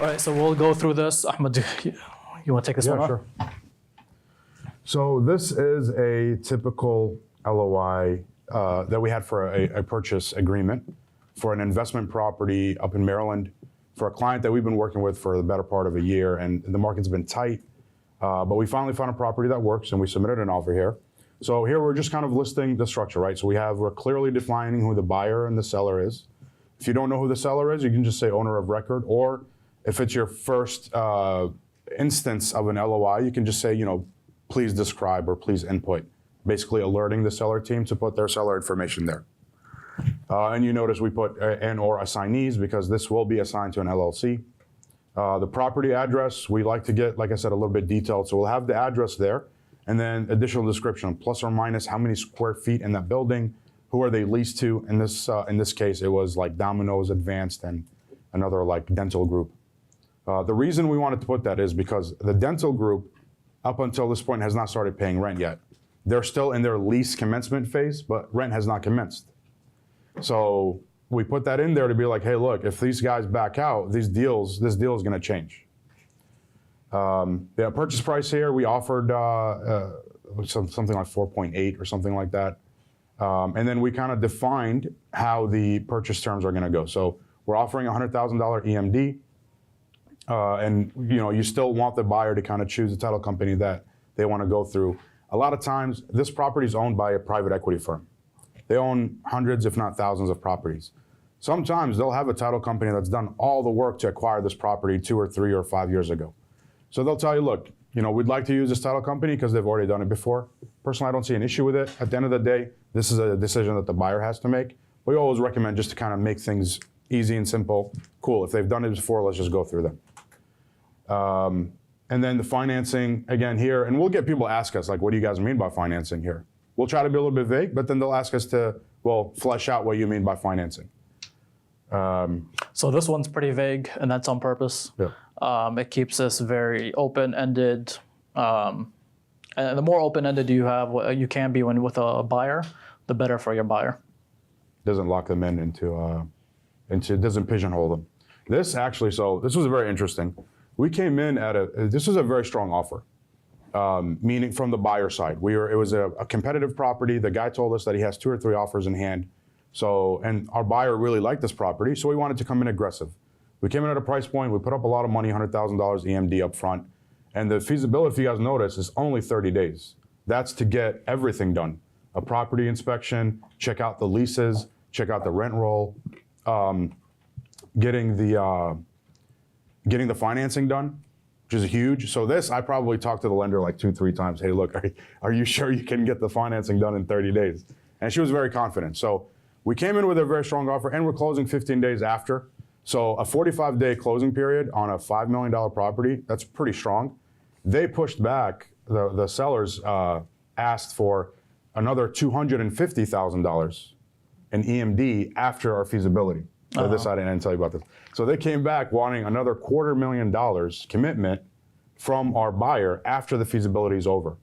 All right, so we'll go through this. Ahmed, you want to take this one? Yeah, sure. So this is a typical LOI that we had for a purchase agreement for an investment property up in Maryland for a client that we've been working with for the better part of a year, and the market's been tight, but we finally found a property that works, and we submitted an offer here. So here we're just kind of listing the structure, right? So we're clearly defining who the buyer and the seller is. If you don't know who the seller is, you can just say owner of record, or if it's your first instance of an LOI, you can just say, please describe or please input, basically alerting the seller team to put their seller information there. And you notice we put and or assignees because this will be assigned to an LLC. The property address, we like to get, like I said, a little bit detailed. So we'll have the address there and then additional description, plus or minus how many square feet in that building, who are they leased to. In this case, it was like Domino's Advanced and another like dental group. The reason we wanted to put that is because the dental group, up until this point, has not started paying rent yet. They're still in their lease commencement phase, but rent has not commenced. So we put that in there to be like, hey, look, if these guys back out, this deal is going to change. The purchase price here, we offered something like 4.8 or something like that. And then we kind of defined how the purchase terms are going to go. So we're offering $100,000 EMD. And you still want the buyer to kind of choose the title company that they want to go through. A lot of times, this property is owned by a private equity firm. They own hundreds, if not thousands, of properties. Sometimes they'll have a title company that's done all the work to acquire this property 2 or 3 or 5 years ago. So they'll tell you, look, we'd like to use this title company because they've already done it before. Personally, I don't see an issue with it. At the end of the day, this is a decision that the buyer has to make. We always recommend just to kind of make things easy and simple. Cool, if they've done it before, let's just go through them. And then the financing, again, here, and we'll get people to ask us, like, what do you guys mean by financing here? We'll try to be a little bit vague, but then they'll ask us to, flesh out what you mean by financing. So this one's pretty vague, and that's on purpose. Yeah. It keeps this very open-ended. And the more open-ended you have, you can be with a buyer, the better for your buyer. Doesn't lock them doesn't pigeonhole them. This was very interesting. We came in this was a very strong offer, meaning from the buyer side. It was a competitive property. The guy told us that he has 2 or 3 offers in hand. And our buyer really liked this property, so we wanted to come in aggressive. We came in at a price point, we put up a lot of money, $100,000 EMD up front. And the feasibility, if you guys notice, is only 30 days. That's to get everything done. A property inspection, check out the leases, check out the rent roll, getting the financing done, which is huge. So I probably talked to the lender like 2-3 times. Hey, look, are you sure you can get the financing done in 30 days? And she was very confident. So we came in with a very strong offer, and we're closing 15 days after. So a 45-day closing period on a $5 million property, that's pretty strong. They pushed back, the sellers asked for another $250,000 in EMD after our feasibility. This I didn't tell you about this. So they came back wanting another $250,000 commitment from our buyer after the feasibility is over.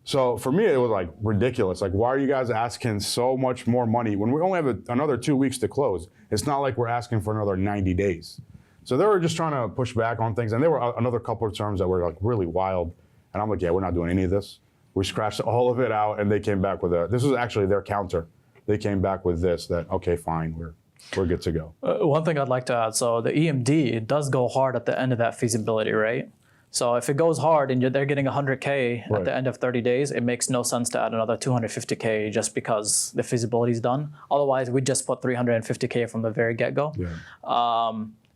So for me, it was like ridiculous. Like, why are you guys asking so much more money when we only have another 2 weeks to close? It's not like we're asking for another 90 days. So they were just trying to push back on things. And there were another couple of terms that were like really wild. And I'm like, yeah, we're not doing any of this. We scratched all of it out, and they came back with this was actually their counter. They came back with that, okay, fine, we're good to go. One thing I'd like to add, so the EMD, it does go hard at the end of that feasibility, right? So if it goes hard and they're getting 100K at the end of 30 days, it makes no sense to add another 250K just because the feasibility is done. Otherwise, we just put 350K from the very get-go. Yeah.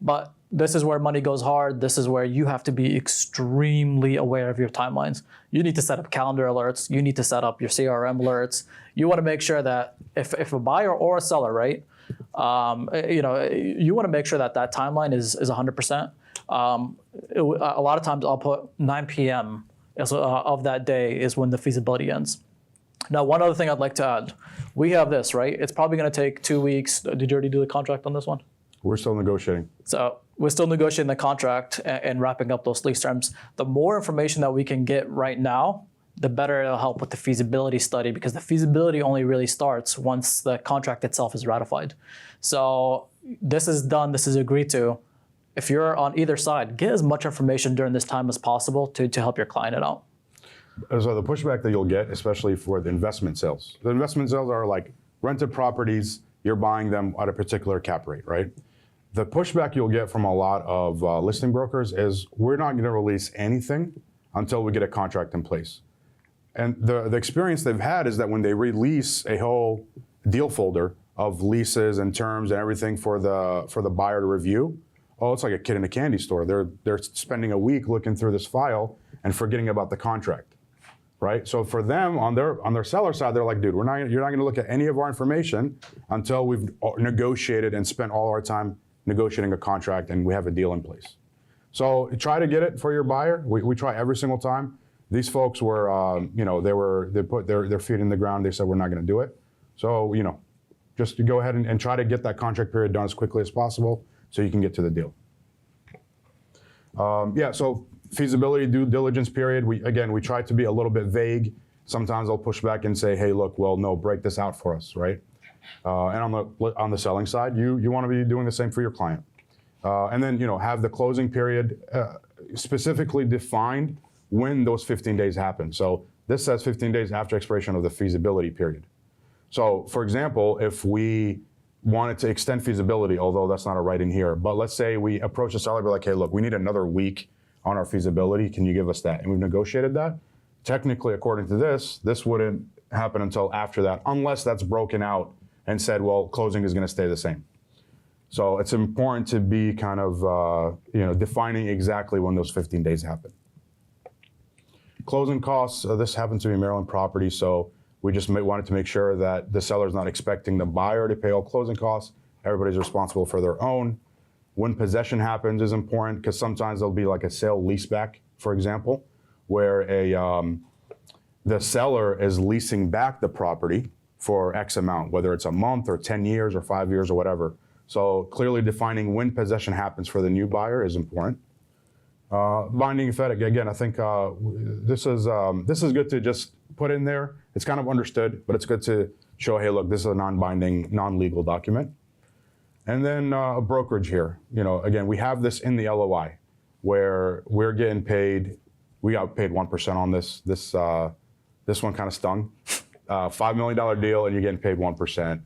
But this is where money goes hard. This is where you have to be extremely aware of your timelines. You need to set up calendar alerts. You need to set up your CRM alerts. You want to make sure that if a buyer or a seller, right, you want to make sure that timeline is 100%. A lot of times I'll put 9 p.m. Of that day is when the feasibility ends. Now, one other thing I'd like to add. We have this, right? It's probably going to take 2 weeks. Did you already do the contract on this one? We're still negotiating. So we're still negotiating the contract and wrapping up those lease terms. The more information that we can get right now, the better it'll help with the feasibility study, because the feasibility only really starts once the contract itself is ratified. So this is done, this is agreed to. if you're on either side, get as much information during this time as possible to help your client out. So the pushback that you'll get, especially for the investment sales. The investment sales are like rented properties, you're buying them at a particular cap rate, right? The pushback you'll get from a lot of listing brokers is we're not going to release anything until we get a contract in place. And the experience they've had is that when they release a whole deal folder of leases and terms and everything for the buyer to review, oh, it's like a kid in a candy store. They're spending a week looking through this file and forgetting about the contract, right? So for them, on their seller side, they're like, dude, you're not going to look at any of our information until we've negotiated and spent all our time negotiating a contract and we have a deal in place. So try to get it for your buyer. We try every single time. These folks were, they put their feet in the ground. They said, we're not going to do it. So, just to go ahead and try to get that contract period done as quickly as possible so you can get to the deal. So feasibility due diligence period. We try to be a little bit vague. Sometimes I'll push back and say, hey, look, well, no, break this out for us, right? And on the selling side, you want to be doing the same for your client. And then, have the closing period specifically defined when those 15 days happen. So this says 15 days after expiration of the feasibility period. So for example, if we wanted to extend feasibility, although that's not a right in here, but let's say we approach the seller, be like, hey, look, we need another week on our feasibility. Can you give us that? And we've negotiated that. Technically, according to this wouldn't happen until after that, unless that's broken out and said, well, closing is going to stay the same. So it's important to be kind of, defining exactly when those 15 days happen. Closing costs, this happens to be Maryland property, so we just wanted to make sure that the seller's not expecting the buyer to pay all closing costs. Everybody's responsible for their own. When possession happens is important because sometimes there'll be like a sale leaseback, for example, where the seller is leasing back the property for X amount, whether it's a month or 10 years or 5 years or whatever. So clearly defining when possession happens for the new buyer is important. Binding effect, again, I think this is good to just put in there. It's kind of understood, but it's good to show, hey, look, this is a non-binding, non-legal document. And then a brokerage here. Again, we have this in the LOI where we're getting paid. We got paid 1% on this. This one kind of stung. $5 million deal, and you're getting paid 1%.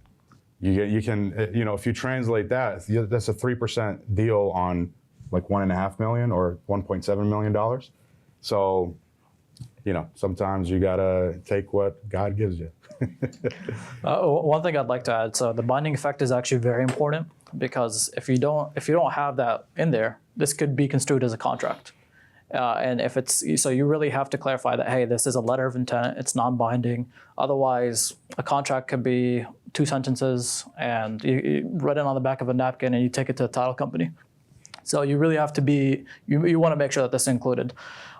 You can, if you translate that, that's a 3% deal on like $1.5 million or $1.7 million. So, sometimes you gotta take what God gives you. One thing I'd like to add, so the binding effect is actually very important because if you don't have that in there, this could be construed as a contract. And if so you really have to clarify that, hey, this is a letter of intent, it's non-binding. Otherwise, a contract could be 2 sentences and you write it on the back of a napkin and you take it to the title company. So you really have to you want to make sure that this is included.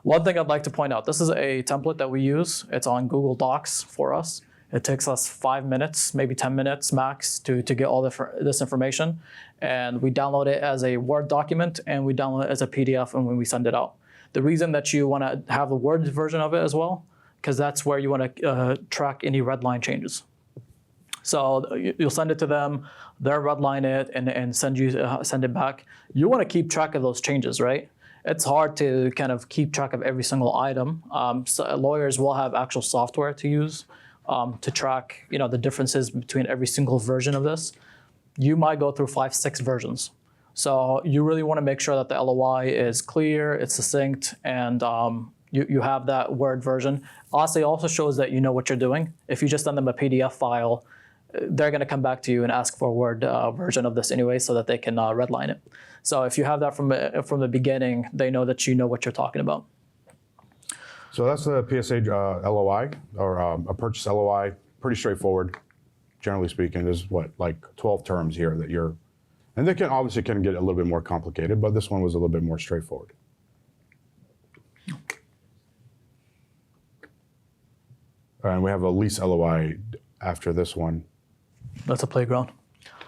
One thing I'd like to point out, this is a template that we use. It's on Google Docs for us. It takes us 5 minutes, maybe 10 minutes max to get all this information. And we download it as a Word document and we download it as a PDF and when we send it out. The reason that you want to have the Word version of it as well, because that's where you want to track any red line changes. So you'll send it to them, they'll redline it and send it back. You want to keep track of those changes, right? It's hard to kind of keep track of every single item. So lawyers will have actual software to use to track, the differences between every single version of this. You might go through 5-6 versions. So you really want to make sure that the LOI is clear, it's succinct, and you have that Word version. Honestly, it also shows that you know what you're doing. If you just send them a PDF file, they're going to come back to you and ask for a Word version of this anyway so that they can redline it. So if you have that from the beginning, they know that you know what you're talking about. So that's the PSA LOI, or a purchase LOI. Pretty straightforward, generally speaking. There's like 12 terms here that you're, and they obviously can get a little bit more complicated, but this one was a little bit more straightforward. And we have a lease LOI after this one. That's a playground.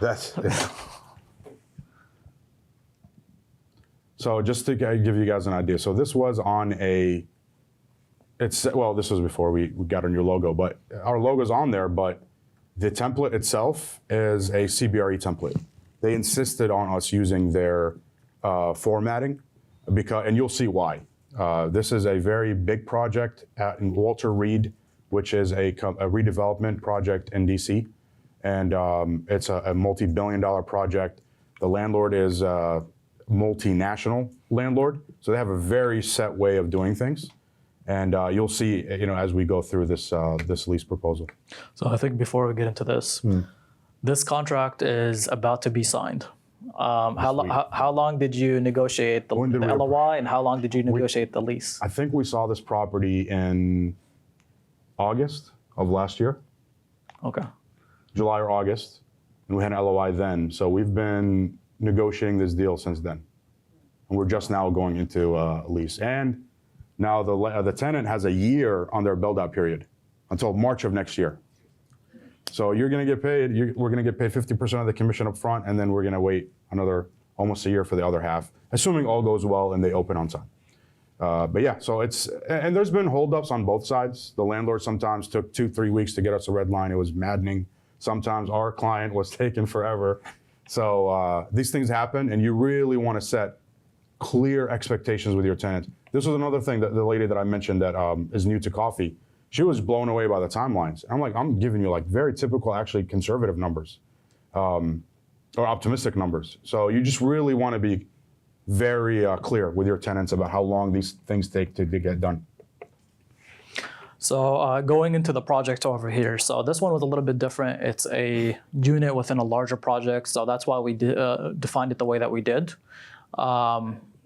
That's yeah. So just to give you guys an idea, so this was on this was before we got our new logo, but our logo's on there, but the template itself is a CBRE template. They insisted on us using their formatting, and you'll see why. This is a very big project in Walter Reed, which is a redevelopment project in DC. And it's a multi-billion-dollar project. The landlord is a multinational landlord, so they have a very set way of doing things. And you'll see, as we go through this lease proposal. So I think before we get into this, this contract is about to be signed. How long did you negotiate the LOI, and how long did you negotiate the lease? I think we saw this property in August of last year. Okay. July or August, and we had an LOI then. So we've been negotiating this deal since then. And we're just now going into a lease. And now the tenant has a year on their build-out period until March of next year. So you're going to get paid, we're going to get paid 50% of the commission up front, and then we're going to wait another almost a year for the other half, assuming all goes well and they open on time. But yeah, so and there's been holdups on both sides. The landlord sometimes took 2-3 weeks to get us a red line. It was maddening. Sometimes our client was taking forever. So these things happen, and you really want to set clear expectations with your tenants. This was another thing that the lady that I mentioned that is new to coffee, she was blown away by the timelines. I'm like, I'm giving you like very typical, actually conservative numbers, or optimistic numbers. So you just really want to be very clear with your tenants about how long these things take to get done. So going into the project over here, so this one was a little bit different. It's a unit within a larger project, so that's why we defined it the way that we did.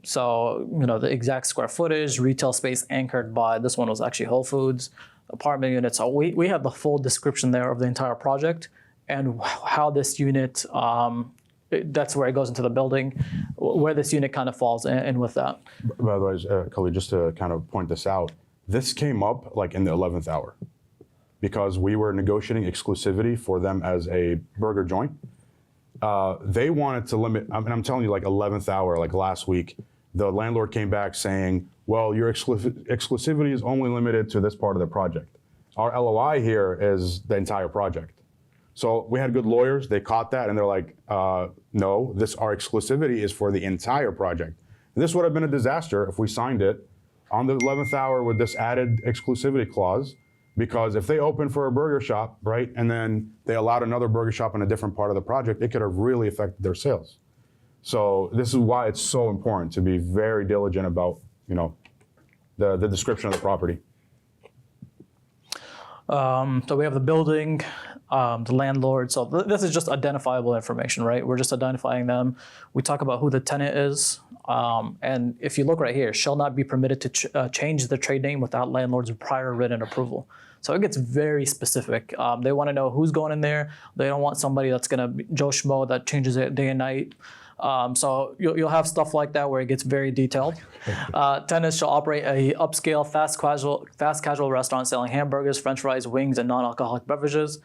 So the exact square footage, retail space anchored by, this one was actually Whole Foods, apartment unit. So we have the full description there of the entire project and how this unit, that's where it goes into the building, where this unit kind of falls in with that. By the way, Khalid, just to kind of point this out, this came up like in the 11th hour because we were negotiating exclusivity for them as a burger joint. They wanted to limit, I'm telling you, like 11th hour, like last week, the landlord came back saying, well, your exclusivity is only limited to this part of the project. Our LOI here is the entire project. So we had good lawyers, they caught that, and they're like, no, our exclusivity is for the entire project. And this would have been a disaster if we signed it on the 11th hour with this added exclusivity clause, because if they open for a burger shop, right, and then they allowed another burger shop in a different part of the project, it could have really affected their sales. So this is why it's so important to be very diligent about, the description of the property. So we have the building, the landlord. So this is just identifiable information, right? We're just identifying them. We talk about who the tenant is. And if you look right here, shall not be permitted to change the trade name without landlord's prior written approval. So it gets very specific. They want to know who's going in there. They don't want somebody that's going to be Joe Schmo that changes it day and night. So you'll have stuff like that where it gets very detailed. Tenants shall operate a upscale, fast casual restaurant selling hamburgers, French fries, wings, and non-alcoholic beverages.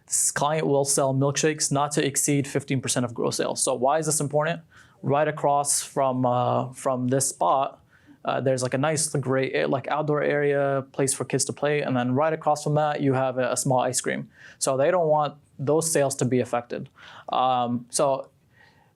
This client will sell milkshakes not to exceed 15% of gross sales. So why is this important? Right across from this spot, there's like a nice, great, like outdoor area, place for kids to play, and then right across from that, you have a small ice cream. So they don't want those sales to be affected. So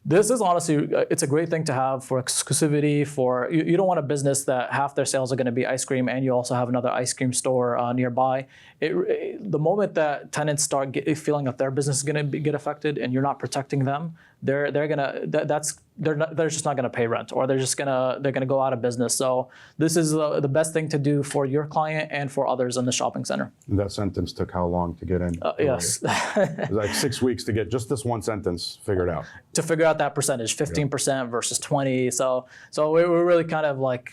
this is honestly, it's a great thing to have for exclusivity. For you don't want a business that half their sales are going to be ice cream, and you also have another ice cream store nearby. The moment that tenants start feeling that their business is going to get affected, and you're not protecting them, they're just not going to pay rent, or they're going to go out of business. So this is the best thing to do for your client and for others in the shopping center. That sentence took how long to get in? Yes. It was like 6 weeks to get just this one sentence figured out. To figure out that percentage, 15% versus 20. So we're really kind of like,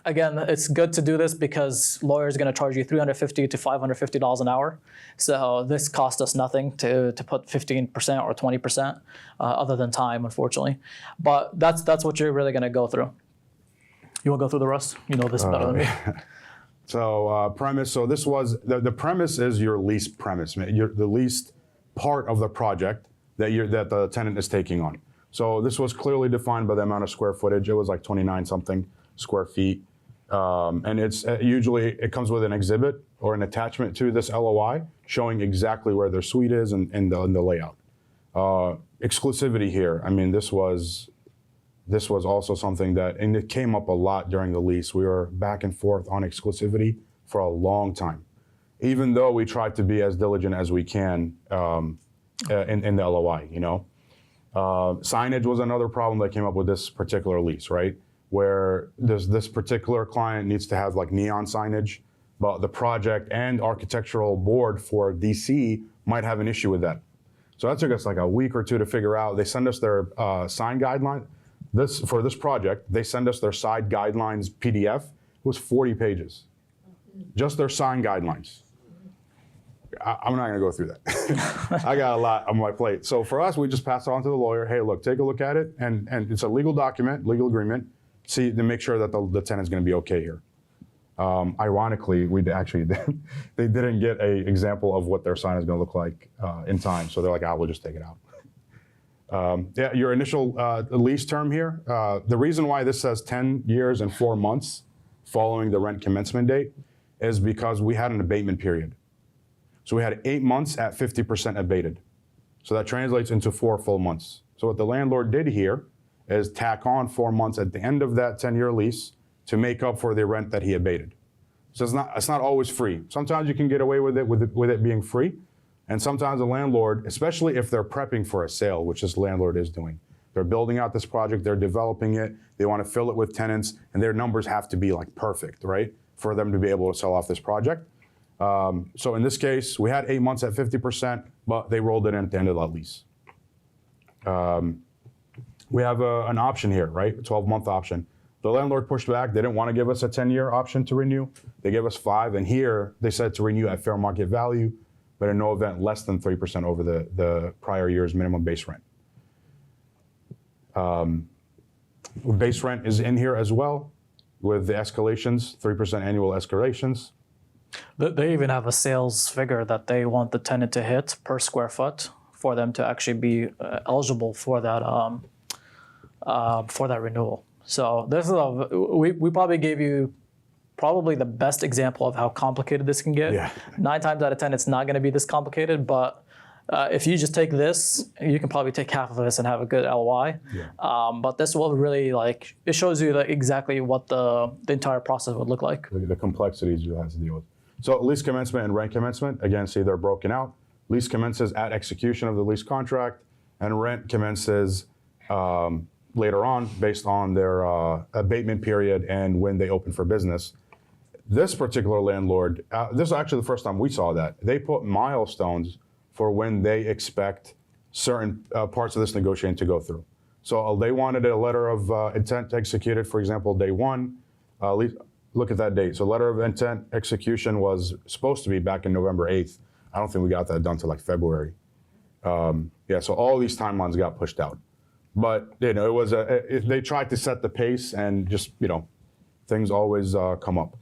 again, it's good to do this because lawyers are going to charge you $350 to $550 an hour. So this cost us nothing to put 15% or 20%, other than time, unfortunately. But that's what you're really going to go through. You want to go through the rest? You know this better than me. So premise. So this was the premise is your lease premise, the leased part of the project that the tenant is taking on. So this was clearly defined by the amount of square footage. It was like 29 something square feet, and it's usually it comes with an exhibit or an attachment to this LOI showing exactly where their suite is and the layout. Exclusivity here. I mean, this was this was also something that, and it came up a lot during the lease. We were back and forth on exclusivity for a long time, even though we tried to be as diligent as we can in the LOI, you know. Signage was another problem that came up with this particular lease, right? Where this particular client needs to have like neon signage, but the project and architectural board for DC might have an issue with that. So that took us like a week or two to figure out. They send us their sign guideline. For this project, they send us their side guidelines PDF. It was 40 pages, just their sign guidelines. I'm not gonna go through that. I got a lot on my plate. So for us, we just pass it on to the lawyer. Hey, look, take a look at it. And it's a legal document, legal agreement. See, to make sure that the tenant's gonna be okay here. Ironically, they didn't get an example of what their sign is gonna look like in time. So they're like, we'll just take it out. Yeah, your initial lease term here, the reason why this says 10 years and 4 months following the rent commencement date is because we had an abatement period. So we had 8 months at 50% abated. So that translates into 4 full months. So what the landlord did here is tack on 4 months at the end of that 10-year lease to make up for the rent that he abated. So it's not always free. Sometimes you can get away with it being free, and sometimes the landlord, especially if they're prepping for a sale, which this landlord is doing, they're building out this project, they're developing it, they want to fill it with tenants, and their numbers have to be like perfect, right, for them to be able to sell off this project. So in this case, we had 8 months at 50%, but they rolled it in at the end of that lease. We have an option here, right? A 12-month option. The landlord pushed back. They didn't want to give us a 10-year option to renew. They gave us 5, and here they said to renew at fair market value, but in no event less than 3% over the prior year's minimum base rent. Base rent is in here as well with the escalations, 3% annual escalations. They even have a sales figure that they want the tenant to hit per square foot for them to actually be eligible for that renewal. So this is we probably gave you the best example of how complicated this can get. Yeah. 9 times out of 10, it's not going to be this complicated, but if you just take this, you can probably take half of this and have a good LOI. Yeah. But this will really it shows you exactly what the entire process would look like. The complexities you have to deal with. So lease commencement and rent commencement, again, see they're broken out. Lease commences at execution of the lease contract, and rent commences later on based on their abatement period and when they open for business. This particular landlord, this is actually the first time we saw that. They put milestones for when they expect certain parts of this negotiation to go through. So they wanted a letter of intent executed, for example, day 1. Look at that date. So letter of intent execution was supposed to be back in November 8th. I don't think we got that done till like February. Yeah, so all these timelines got pushed out. But it was they tried to set the pace, and just things always come up.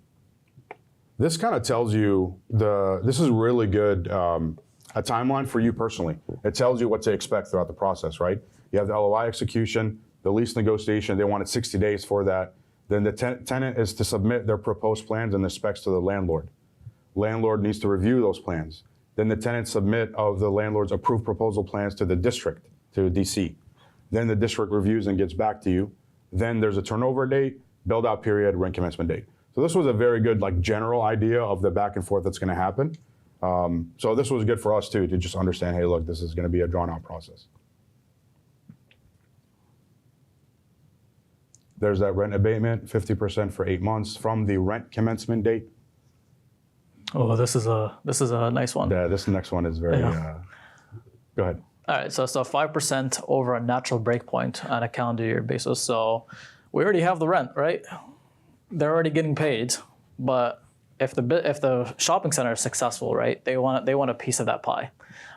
This kind of tells you this is really good a timeline for you personally. It tells you what to expect throughout the process, right? You have the LOI execution, the lease negotiation. They wanted 60 days for that. Then the tenant is to submit their proposed plans and the specs to the landlord. Landlord needs to review those plans. Then the tenant submit of the landlord's approved proposal plans to the district, to DC. Then the district reviews and gets back to you. Then there's a turnover date, build out period, rent commencement date. So this was a very good general idea of the back and forth that's going to happen. So this was good for us too, to just understand, hey, look, this is going to be a drawn out process. There's that rent abatement, 50% for 8 months from the rent commencement date. Oh, this is a nice one. Yeah, this next one is very. Go ahead. All right, so 5% over a natural breakpoint on a calendar year basis. So we already have the rent, right? They're already getting paid, but if the shopping center is successful, right, they want a piece of that pie,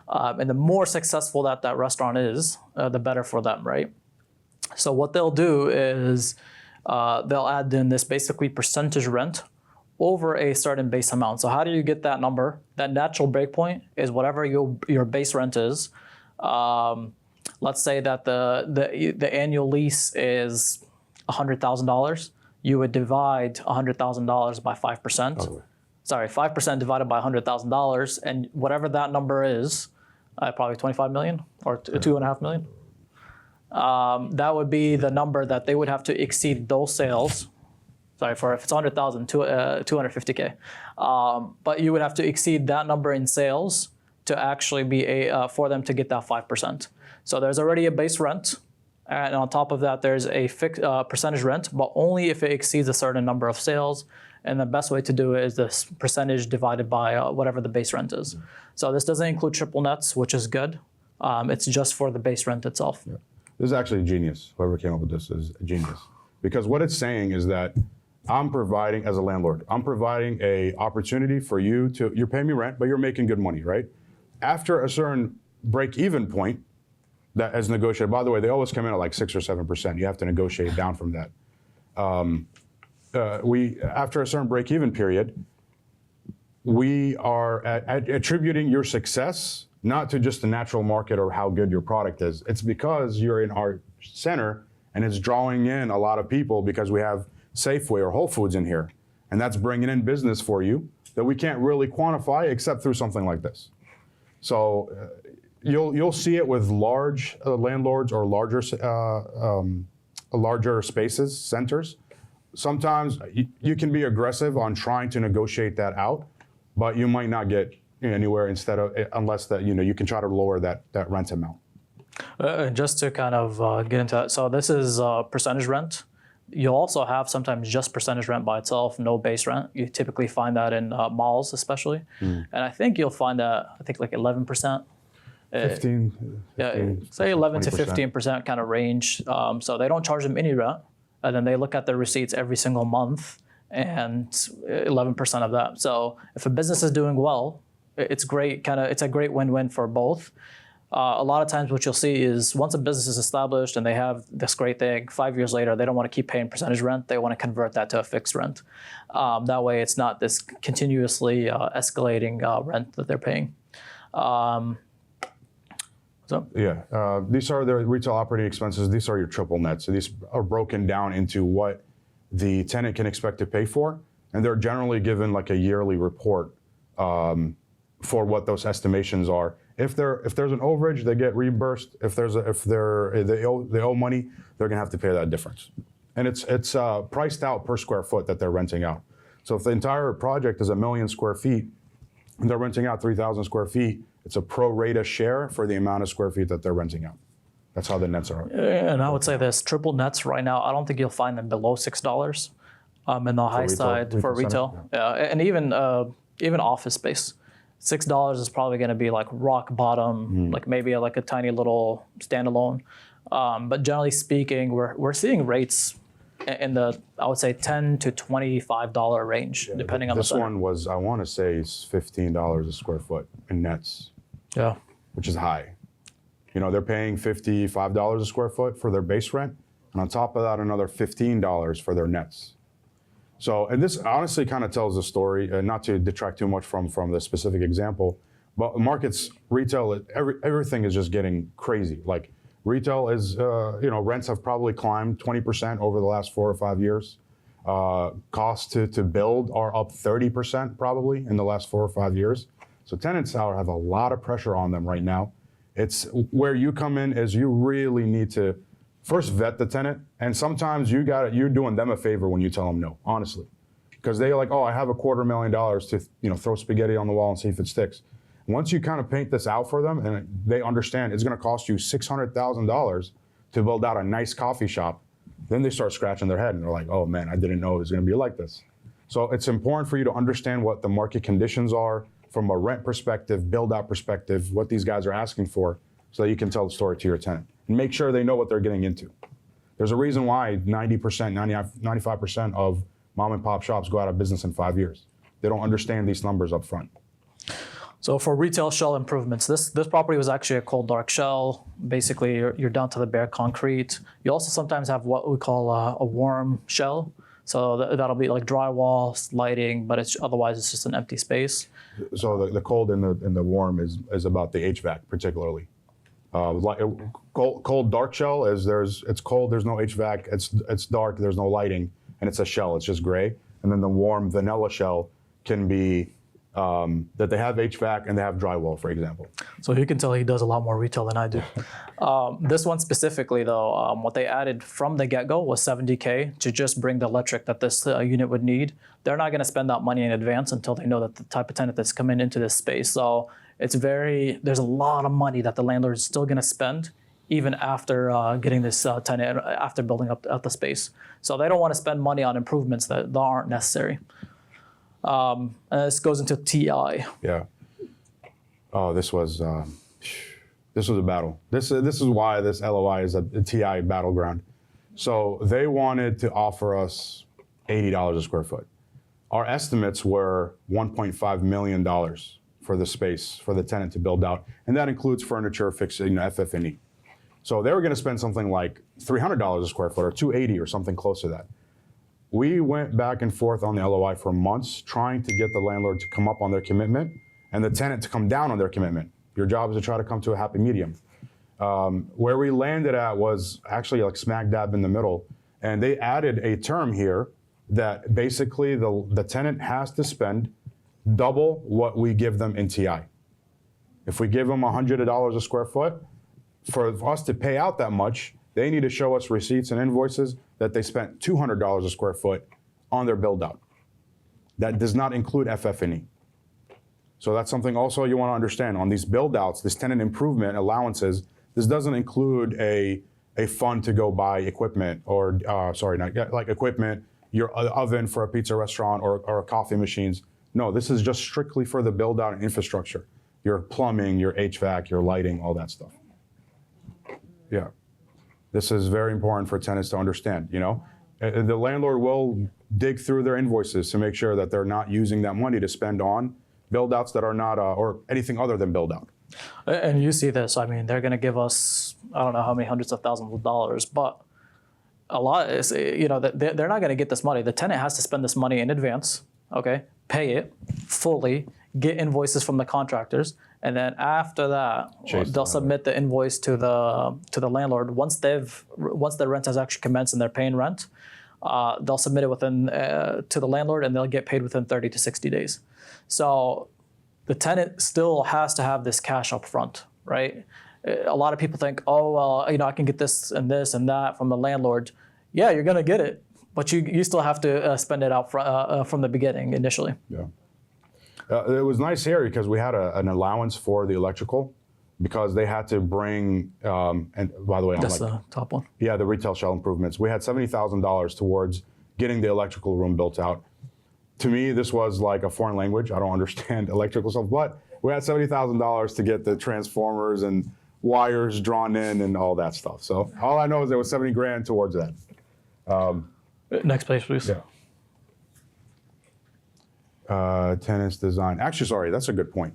and the more successful that restaurant is, the better for them, right? So what they'll do is they'll add in this basically percentage rent over a certain base amount. So how do you get that number? That natural breakpoint is whatever your base rent is. Let's say that the annual lease is $100,000. You would divide $100,000 by 5%. Okay. Sorry, 5% divided by $100,000, and whatever that number is, probably 25 million or 2.5 million. that would be the number that they would have to exceed those sales. Sorry, for if it's 100,000, 250K. But you would have to exceed that number in sales to actually be for them to get that 5%. So there's already a base rent, and on top of that, there's a fixed percentage rent, but only if it exceeds a certain number of sales. And the best way to do it is this percentage divided by whatever the base rent is. So this doesn't include triple nets, which is good. It's just for the base rent itself. Yeah. This is actually genius. Whoever came up with this is a genius. Because what it's saying is that I'm providing, as a landlord, I'm providing a opportunity for you to, you're paying me rent, but you're making good money, right? After a certain break-even point that is negotiated, by the way, they always come in at like 6 or 7%. You have to negotiate down from that. After a certain break-even period, we are attributing your success not to just the natural market or how good your product is. It's because you're in our center and it's drawing in a lot of people because we have Safeway or Whole Foods in here. And that's bringing in business for you that we can't really quantify except through something like this. So you'll see it with large landlords or larger spaces, centers. Sometimes you can be aggressive on trying to negotiate that out, but you might not get anywhere unless that you can try to lower that rent amount. Just to kind of get into that, so this is percentage rent. You'll also have sometimes just percentage rent by itself, no base rent. You typically find that in malls especially. And I think you'll find that, like 11%. 15, say 11 to 20%. 15% kind of range. So they don't charge them any rent. And then they look at their receipts every single month and 11% of that. So if a business is doing well, it's great. It's a great win-win for both. A lot of times what you'll see is once a business is established and they have this great thing, 5 years later, they don't want to keep paying percentage rent. They want to convert that to a fixed rent. That way it's not this continuously escalating rent that they're paying. These are the retail operating expenses. These are your triple nets. So these are broken down into what the tenant can expect to pay for. And they're generally given like a yearly report for what those estimations are. If there's an overage, they get reimbursed. If they owe money, they're gonna have to pay that difference. And it's priced out per square foot that they're renting out. So if the entire project is 1 million square feet, and they're renting out 3,000 square feet, it's a pro rata share for the amount of square feet that they're renting out. That's how the nets are. And I would say this, triple nets right now, I don't think you'll find them below $6 in the high side for retail. Yeah, and even office space. $6 is probably going to be like rock bottom, like maybe like a tiny little standalone. But generally speaking, we're seeing rates in the, I would say, $10 to $25 range, depending on the center. This one was, I want to say, $15 a square foot in nets. Yeah. Which is high. They're paying $55 a square foot for their base rent, and on top of that, another $15 for their nets. So, and this honestly kind of tells the story, not to detract too much from the specific example, but markets, retail, everything is just getting crazy. Like retail is, rents have probably climbed 20% over the last 4 or 5 years. Costs to build are up 30% probably in the last 4 or 5 years. So tenants have a lot of pressure on them right now. It's where you come in is you really need to first vet the tenant, and sometimes you're doing them a favor when you tell them no, honestly. Because they're like, oh, I have $250,000 to throw spaghetti on the wall and see if it sticks. Once you kind of paint this out for them and they understand it's gonna cost you $600,000 to build out a nice coffee shop, then they start scratching their head and they're like, oh man, I didn't know it was gonna be like this. So it's important for you to understand what the market conditions are from a rent perspective, build out perspective, what these guys are asking for, so that you can tell the story to your tenant. And make sure they know what they're getting into. There's a reason why 90%, 95% of mom and pop shops go out of business in 5 years. They don't understand these numbers up front. So for retail shell improvements, this property was actually a cold dark shell. Basically, you're down to the bare concrete. You also sometimes have what we call a warm shell. So that'll be like drywall, lighting, but otherwise it's just an empty space. So the cold and the warm is about the HVAC particularly. Cold dark shell is it's cold, there's no HVAC, it's dark, there's no lighting, and it's a shell, it's just gray. And then the warm vanilla shell can be that they have HVAC and they have drywall, for example. So you can tell he does a lot more retail than I do. This one specifically, though, what they added from the get-go was $70K to just bring the electric that this unit would need. They're not going to spend that money in advance until they know that the type of tenant that's coming into this space. So there's a lot of money that the landlord is still going to spend even after getting this tenant, after building up the space. So they don't want to spend money on improvements that aren't necessary. And this goes into TI. Yeah. Oh, this was a battle. This is why this LOI is a TI battleground. So they wanted to offer us $80 a square foot. Our estimates were $1.5 million for the space for the tenant to build out, and that includes furniture, fixing, FF&E. So they were going to spend something like $300 a square foot or $280 or something close to that. We went back and forth on the LOI for months trying to get the landlord to come up on their commitment and the tenant to come down on their commitment. Your job is to try to come to a happy medium. Where we landed at was actually like smack dab in the middle. And they added a term here that basically the tenant has to spend double what we give them in TI. If we give them $100 a square foot, for us to pay out that much, they need to show us receipts and invoices that they spent $200 a square foot on their build out. That does not include FF&E. So that's something also you want to understand on these build outs, this tenant improvement allowances. This doesn't include a fund to go buy equipment or like equipment, your oven for a pizza restaurant or coffee machines. No, this is just strictly for the build out and infrastructure. Your plumbing, your HVAC, your lighting, all that stuff. Yeah. This is very important for tenants to understand, you know. The landlord will dig through their invoices to make sure that they're not using that money to spend on build-outs that are not, or anything other than build-out. And you see this, I mean, they're going to give us, I don't know how many hundreds of thousands of dollars, but a lot is, you know, they're not going to get this money. The tenant has to spend this money in advance, okay, pay it fully, get invoices from the contractors, and then after that, they'll submit the invoice to the landlord. Once the rent has actually commenced and they're paying rent, they'll submit it within to the landlord, and they'll get paid within 30 to 60 days. So the tenant still has to have this cash up front, right? A lot of people think, oh, well, you know, I can get this and that from the landlord. Yeah, you're gonna get it, but you still have to spend it out from the beginning initially. Yeah. It was nice here because we had an allowance for the electrical because they had to bring, and by the way, that's the top one. Yeah, the retail shell improvements. We had $70,000 towards getting the electrical room built out. To me, this was like a foreign language. I don't understand electrical stuff, but we had $70,000 to get the transformers and wires drawn in and all that stuff. So all I know is there was 70 grand towards that. Next page, please. Yeah. Tenants design. Actually, sorry, that's a good point.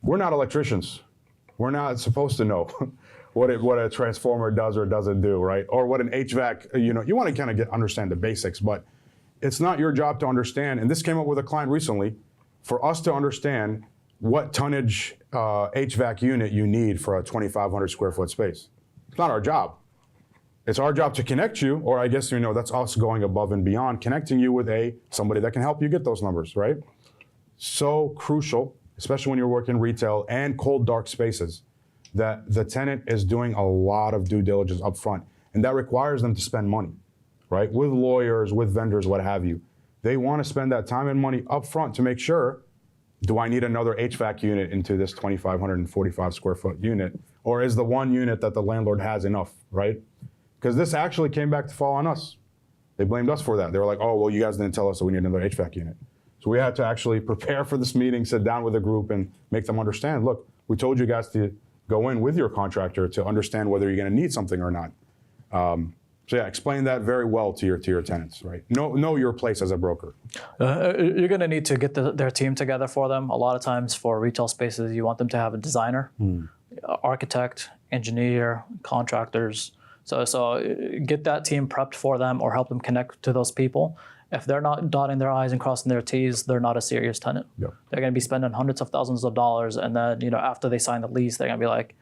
We're not electricians. We're not supposed to know what a transformer does or doesn't do, right? Or what an HVAC, you know, you want to kind of understand the basics, but it's not your job to understand. And this came up with a client recently, for us to understand what tonnage HVAC unit you need for a 2,500 square foot space. It's not our job. It's our job to connect you, or I guess, you know, that's us going above and beyond, connecting you with somebody that can help you get those numbers, right? So crucial, especially when you're working retail and cold, dark spaces, that the tenant is doing a lot of due diligence up front, and that requires them to spend money, right? With lawyers, with vendors, what have you. They want to spend that time and money up front to make sure, do I need another HVAC unit into this 2,545 square foot unit, or is the one unit that the landlord has enough, right? Because this actually came back to fall on us. They blamed us for that. They were like, oh, well, you guys didn't tell us that we need another HVAC unit. So we had to actually prepare for this meeting, sit down with the group and make them understand, look, we told you guys to go in with your contractor to understand whether you're gonna need something or not. So yeah, explain that very well to your tenants, right? Know your place as a broker. You're gonna need to get their team together for them. A lot of times for retail spaces, you want them to have a designer, architect, engineer, contractors. So get that team prepped for them or help them connect to those people. If they're not dotting their I's and crossing their T's, they're not a serious tenant. Yep. They're going to be spending hundreds of thousands of dollars, and then, you know, after they sign the lease, they're going to be like,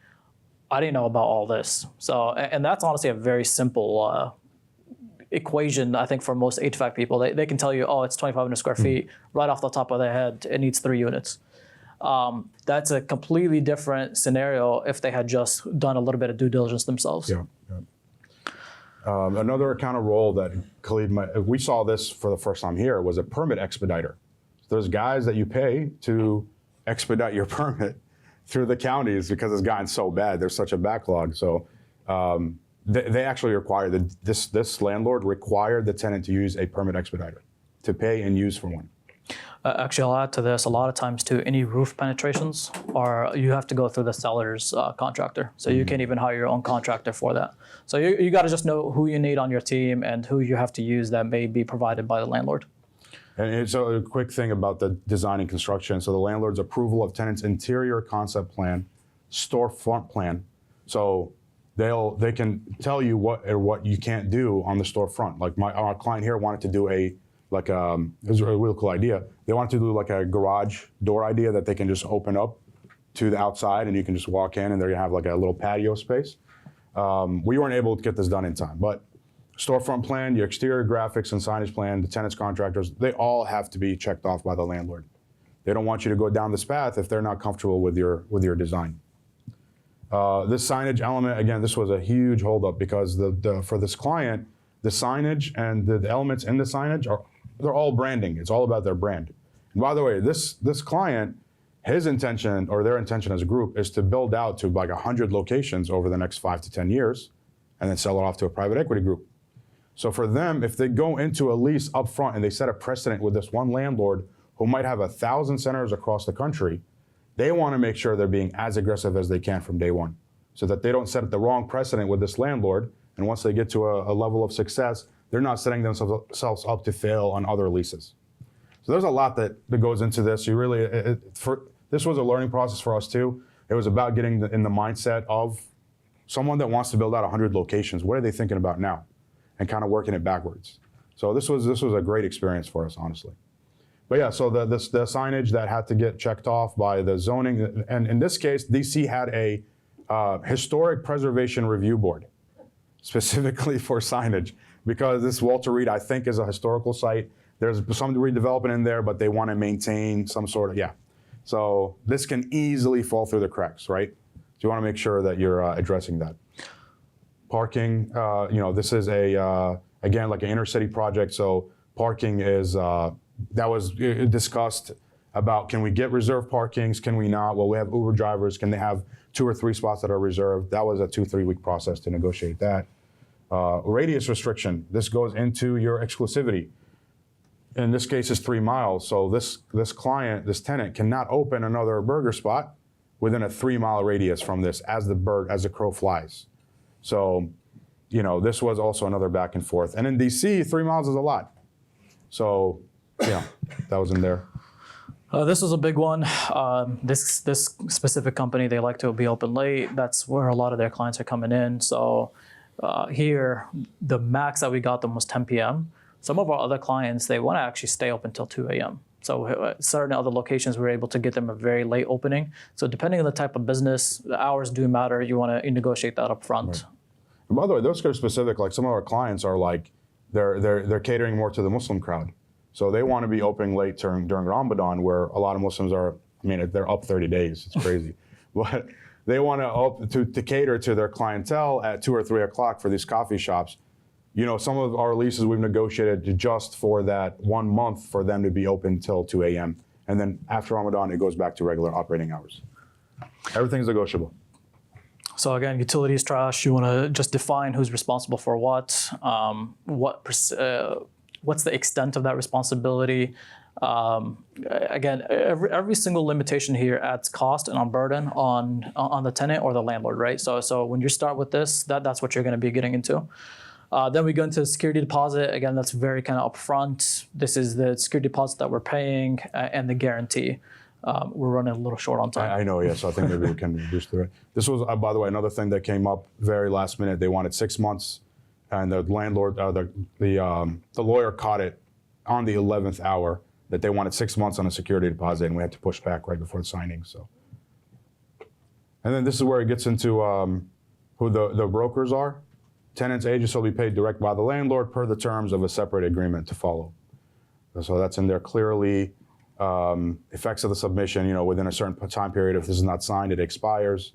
I didn't know about all this. So, and that's honestly a very simple equation, I think, for most HVAC people. They can tell you, oh, it's 2,500 square feet right off the top of their head. It needs 3 units. That's a completely different scenario if they had just done a little bit of due diligence themselves. Yeah. Another kind of role that Khalid, we saw this for the first time here, was a permit expediter. There's guys that you pay to expedite your permit through the counties because it's gotten so bad. There's such a backlog. So they actually require, this landlord required the tenant to use a permit expediter, to pay and use for one. Actually, I'll add to this. A lot of times, too, any roof penetrations you have to go through the seller's contractor. So you can't even hire your own contractor for that. So you got to just know who you need on your team and who you have to use that may be provided by the landlord. And so a quick thing about the design and construction. So the landlord's approval of tenant's interior concept plan, storefront plan. So they can tell you what you can't do on the storefront. Like our client here wanted to do it was a really cool idea. They wanted to do like a garage door idea that they can just open up to the outside and you can just walk in and they're gonna have like a little patio space. We weren't able to get this done in time, but storefront plan, your exterior graphics and signage plan, the tenants, contractors, they all have to be checked off by the landlord. They don't want you to go down this path if they're not comfortable with your design. This signage element, again, this was a huge holdup because for this client, the signage and the elements in the signage they're all branding. It's all about their brand. And by the way, this client, his intention or their intention as a group is to build out to like 100 locations over the next 5 to 10 years and then sell it off to a private equity group. So for them, if they go into a lease up front and they set a precedent with this one landlord who might have 1,000 centers across the country, they want to make sure they're being as aggressive as they can from day one so that they don't set the wrong precedent with this landlord. And once they get to a level of success, they're not setting themselves up to fail on other leases. So there's a lot that goes into this. This was a learning process for us too. It was about getting in the mindset of someone that wants to build out 100 locations. What are they thinking about now? And kind of working it backwards. So this was a great experience for us, honestly. But yeah, so the signage that had to get checked off by the zoning, and in this case, DC had a historic preservation review board specifically for signage because this Walter Reed, I think, is a historical site. There's some redevelopment in there, but they want to maintain some sort of, So this can easily fall through the cracks, right? So you want to make sure that you're addressing that. Parking, this is again, like an inner city project. So parking is, that was discussed about, can we get reserved parkings? Can we not? Well, we have Uber drivers. Can they have 2 or 3 spots that are reserved? That was a 2-3 week process to negotiate that. Radius restriction, this goes into your exclusivity. In this case, it's 3 miles. So this client, this tenant cannot open another burger spot within a 3-mile radius from this as the crow flies. So, this was also another back and forth. And in DC, 3 miles is a lot. So, that was in there. This was a big one. This specific company, they like to be open late. That's where a lot of their clients are coming in. So here, the max that we got them was 10 p.m. Some of our other clients, they want to actually stay open until 2 a.m. So certain other locations, we're able to get them a very late opening. So depending on the type of business, the hours do matter. You want to negotiate that up front. Right. And by the way, those are specific. Like some of our clients are like, they're catering more to the Muslim crowd. So they want to be opening late during Ramadan, where a lot of Muslims are, they're up 30 days. It's crazy. But they want to cater to their clientele at 2 or 3 o'clock for these coffee shops. Some of our leases we've negotiated just for that 1 month for them to be open till 2 a.m. And then after Ramadan, it goes back to regular operating hours. Everything's negotiable. So again, utilities trash, you want to just define who's responsible for what, what's the extent of that responsibility. Again, every single limitation here adds cost and a burden on the tenant or the landlord, right? So when you start with this, that's what you're going to be getting into. Then we go into security deposit. Again, that's very kind of upfront. This is the security deposit that we're paying and the guarantee. We're running a little short on time. I know, yeah, so I think maybe we can reduce the rate. This was, by the way, another thing that came up very last minute. They wanted 6 months, and the landlord, the lawyer caught it on the 11th hour that they wanted 6 months on a security deposit, and we had to push back right before the signing. So, and then this is where it gets into who the brokers are. Tenant's agents will be paid direct by the landlord per the terms of a separate agreement to follow. So that's in there clearly. Effects of the submission, within a certain time period. If this is not signed, it expires.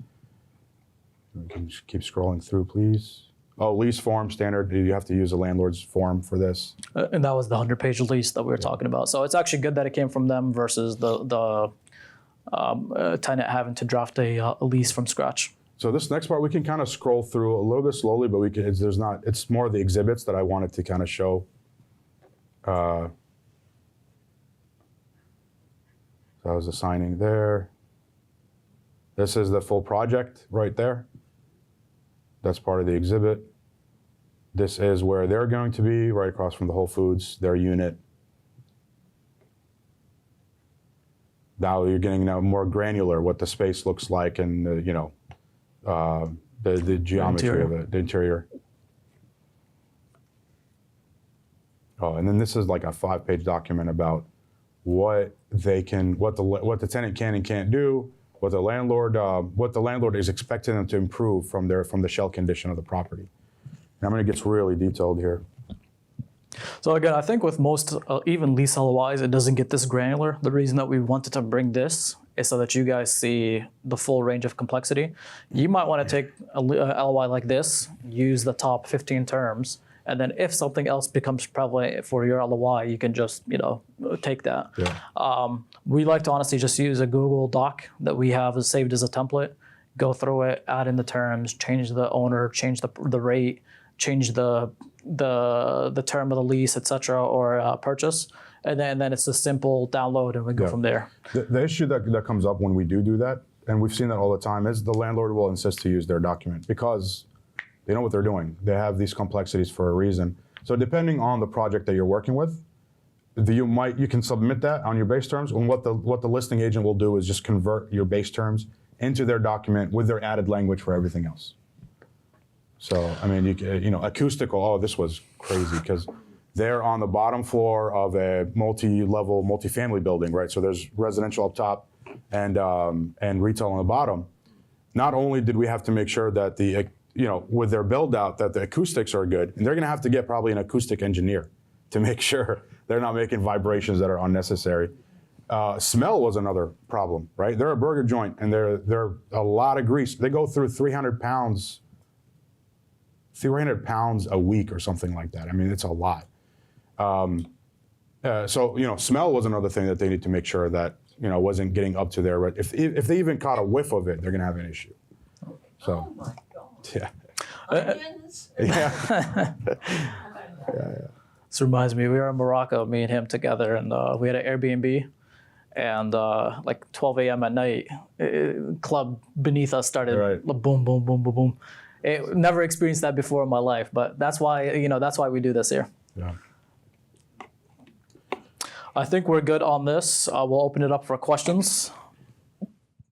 We can just keep scrolling through, please. Oh, lease form standard. You have to use a landlord's form for this. And that was the 100-page lease that we were talking about. So it's actually good that it came from them versus the tenant having to draft a lease from scratch. So this next part we can kind of scroll through a little bit slowly, but it's more of the exhibits that I wanted to kind of show. So that was the signing there. This is the full project right there. That's part of the exhibit. This is where they're going to be, right across from the Whole Foods, their unit. Now you're getting more granular what the space looks like and the geometry of it, the interior. Oh, and then this is like a 5-page document about what the tenant can and can't do, what the landlord is expecting them to improve from the shell condition of the property. And I'm going to get really detailed here. So again, I think with most, even lease LOIs, it doesn't get this granular. The reason that we wanted to bring this is so that you guys see the full range of complexity. You might want to take a LOI like this, use the top 15 terms, and then if something else becomes prevalent for your LOI, you can just, take that. Yeah. We like to honestly just use a Google Doc that we have saved as a template, go through it, add in the terms, change the owner, change the rate, change the term of the lease, etc., or purchase, and then it's a simple download, and we go from there. The issue that comes up when we do that, and we've seen that all the time, is the landlord will insist to use their document because they know what they're doing. They have these complexities for a reason. So depending on the project that you're working with, you can submit that on your base terms, and what the listing agent will do is just convert your base terms into their document with their added language for everything else. So, I mean, acoustical, oh, this was crazy because they're on the bottom floor of a multi-level, multi-family building, right? So there's residential up top and retail on the bottom. Not only did we have to make sure that with their build out that the acoustics are good, and they're gonna have to get probably an acoustic engineer to make sure they're not making vibrations that are unnecessary. Smell was another problem, right? They're a burger joint and they're a lot of grease. They go through 300 pounds a week or something like that. I mean, it's a lot. So smell was another thing that they need to make sure that wasn't getting up to their. If they even caught a whiff of it, they're gonna have an issue. So, oh my God. Yeah. Yeah. Yeah. This reminds me, we were in Morocco, me and him together, and we had an Airbnb, and like 12 a.m. at night, club beneath us started boom, boom, boom, boom, boom. Never experienced that before in my life, but that's why we do this here. Yeah. I think we're good on this. We'll open it up for questions.